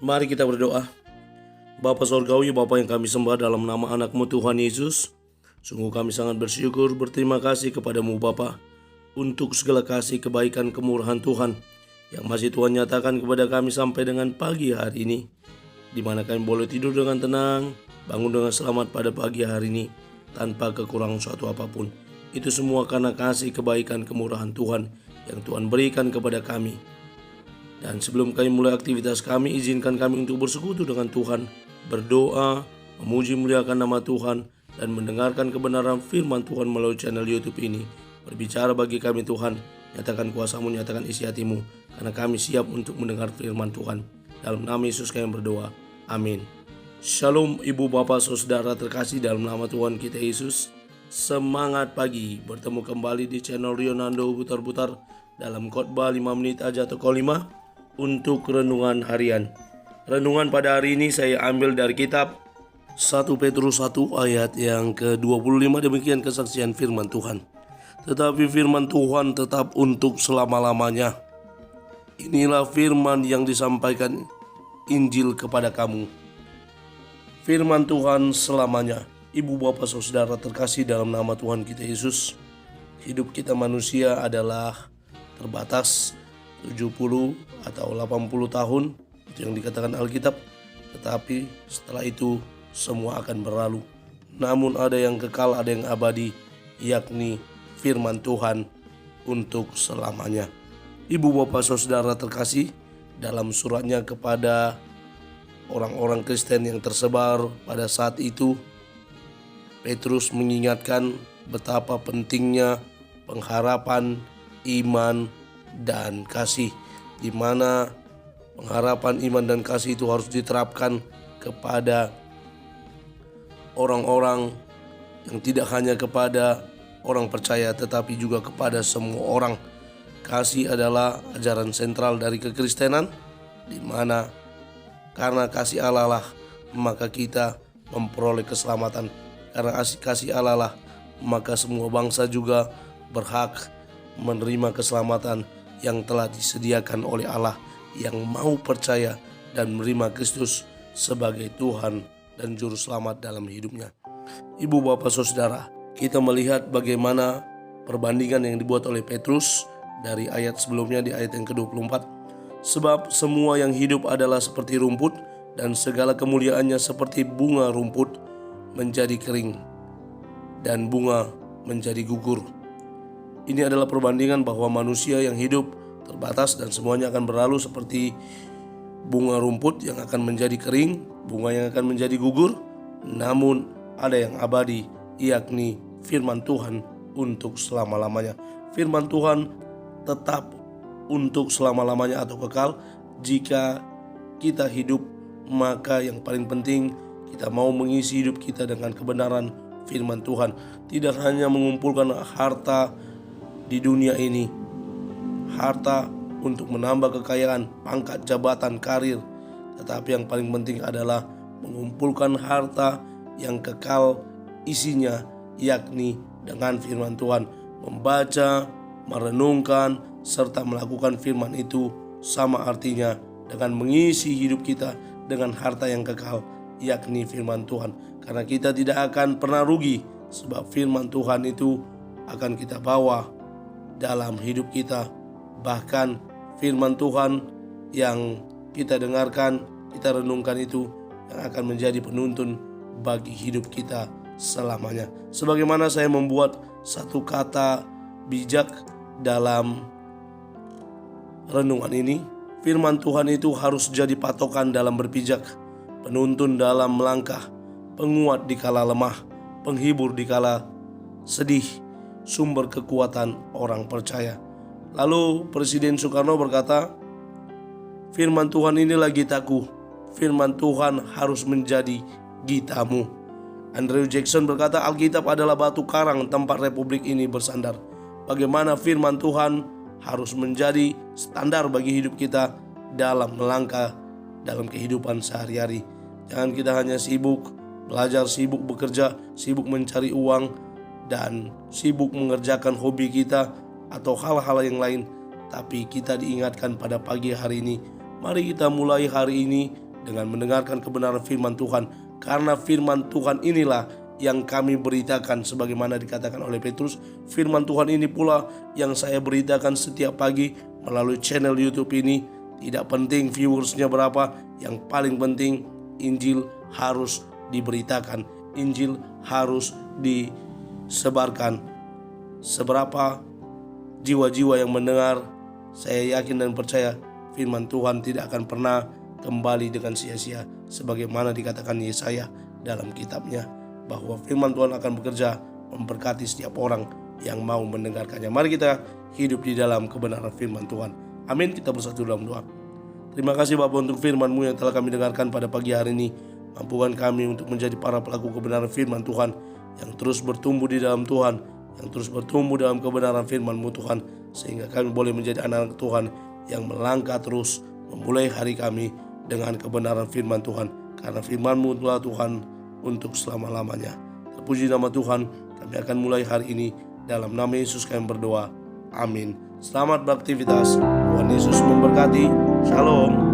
Mari kita berdoa. Bapa Sorgawi, Bapa yang kami sembah dalam nama anak-Mu Tuhan Yesus, sungguh kami sangat bersyukur, berterima kasih kepadamu Bapa untuk segala kasih, kebaikan, kemurahan Tuhan yang masih Tuhan nyatakan kepada kami sampai dengan pagi hari ini, di mana kami boleh tidur dengan tenang, bangun dengan selamat pada pagi hari ini tanpa kekurangan suatu apapun. Itu semua karena kasih, kebaikan, kemurahan Tuhan yang Tuhan berikan kepada kami. Dan sebelum kami mulai aktivitas kami, izinkan kami untuk bersekutu dengan Tuhan, berdoa, memuji muliakan nama Tuhan, dan mendengarkan kebenaran firman Tuhan melalui channel YouTube ini. Berbicara bagi kami Tuhan, nyatakan kuasa-Mu, nyatakan isi hati-Mu, karena kami siap untuk mendengar firman Tuhan. Dalam nama Yesus kami berdoa, amin. Shalom ibu bapak saudara terkasih dalam nama Tuhan kita Yesus. Semangat pagi, bertemu kembali di channel Rionando Butar-Butar dalam khotbah 5 menit aja atau Call 5 untuk renungan harian. Renungan pada hari ini saya ambil dari kitab 1 Petrus 1 ayat yang ke-25. Demikian kesaksian firman Tuhan. Tetapi firman Tuhan tetap untuk selama-lamanya. Inilah firman yang disampaikan Injil kepada kamu. Firman Tuhan selamanya. Ibu bapak saudara terkasih dalam nama Tuhan kita Yesus, hidup kita manusia adalah terbatas, 70 atau 80 tahun, itu yang dikatakan Alkitab. Tetapi setelah itu semua akan berlalu. Namun ada yang kekal, ada yang abadi, yakni firman Tuhan untuk selamanya. Ibu bapak saudara terkasih, dalam suratnya kepada orang-orang Kristen yang tersebar pada saat itu, Petrus mengingatkan betapa pentingnya pengharapan, iman, dan kasih, di mana pengharapan, iman, dan kasih itu harus diterapkan kepada orang-orang yang tidak hanya kepada orang percaya tetapi juga kepada semua orang. Kasih adalah ajaran sentral dari kekristenan, di mana karena kasih Allah lah maka kita memperoleh keselamatan. Karena kasih Allah lah maka semua bangsa juga berhak menerima keselamatan yang telah disediakan oleh Allah yang mau percaya dan menerima Kristus sebagai Tuhan dan Juru Selamat dalam hidupnya. Ibu bapak saudara, kita melihat bagaimana perbandingan yang dibuat oleh Petrus dari ayat sebelumnya di ayat yang ke-24. Sebab semua yang hidup adalah seperti rumput, dan segala kemuliaannya seperti bunga rumput menjadi kering dan bunga menjadi gugur. Ini adalah perbandingan bahwa manusia yang hidup terbatas dan semuanya akan berlalu seperti bunga rumput yang akan menjadi kering, bunga yang akan menjadi gugur. Namun ada yang abadi, yakni firman Tuhan untuk selama-lamanya. Firman Tuhan tetap untuk selama-lamanya atau kekal. Jika kita hidup, maka yang paling penting kita mau mengisi hidup kita dengan kebenaran firman Tuhan. Tidak hanya mengumpulkan harta di dunia ini, harta untuk menambah kekayaan, pangkat, jabatan, karir, tetapi yang paling penting adalah mengumpulkan harta yang kekal isinya, yakni dengan firman Tuhan. Membaca, merenungkan, serta melakukan firman itu sama artinya dengan mengisi hidup kita dengan harta yang kekal, yakni firman Tuhan. Karena kita tidak akan pernah rugi, sebab firman Tuhan itu akan kita bawa dalam hidup kita. Bahkan firman Tuhan yang kita dengarkan, kita renungkan itu yang akan menjadi penuntun bagi hidup kita selamanya. Sebagaimana saya membuat satu kata bijak dalam renungan ini, firman Tuhan itu harus jadi patokan dalam berpijak, penuntun dalam melangkah, penguat di kala lemah, penghibur di kala sedih, sumber kekuatan orang percaya. Lalu Presiden Soekarno berkata, firman Tuhan ini lagi gitaku, firman Tuhan harus menjadi gitamu. Andrew Jackson berkata, Alkitab adalah batu karang tempat republik ini bersandar. Bagaimana firman Tuhan harus menjadi standar bagi hidup kita dalam melangkah dalam kehidupan sehari-hari. Jangan kita hanya sibuk belajar, sibuk bekerja, sibuk mencari uang, dan sibuk mengerjakan hobi kita atau hal-hal yang lain. Tapi kita diingatkan pada pagi hari ini, mari kita mulai hari ini dengan mendengarkan kebenaran firman Tuhan. Karena firman Tuhan inilah yang kami beritakan sebagaimana dikatakan oleh Petrus. Firman Tuhan ini pula yang saya beritakan setiap pagi melalui channel YouTube ini. Tidak penting viewersnya berapa, yang paling penting Injil harus diberitakan, Injil harus disebarkan. Seberapa jiwa-jiwa yang mendengar, saya yakin dan percaya firman Tuhan tidak akan pernah kembali dengan sia-sia, sebagaimana dikatakan Yesaya dalam kitabnya, bahwa firman Tuhan akan bekerja memberkati setiap orang yang mau mendengarkannya. Mari kita hidup di dalam kebenaran firman Tuhan. Amin. Kita bersatu dalam doa. Terima kasih Bapa untuk firman-Mu yang telah kami dengarkan pada pagi hari ini. Mampukan kami untuk menjadi para pelaku kebenaran firman Tuhan, yang terus bertumbuh di dalam Tuhan, yang terus bertumbuh dalam kebenaran firman-Mu Tuhan, sehingga kami boleh menjadi anak-anak Tuhan yang melangkah terus memulai hari kami dengan kebenaran firman Tuhan. Karena firman-Mu adalah Tuhan untuk selama-lamanya. Terpuji nama Tuhan. Kami akan mulai hari ini dalam nama Yesus kami berdoa. Amin. Selamat beraktivitas. Tuhan Yesus memberkati. Shalom.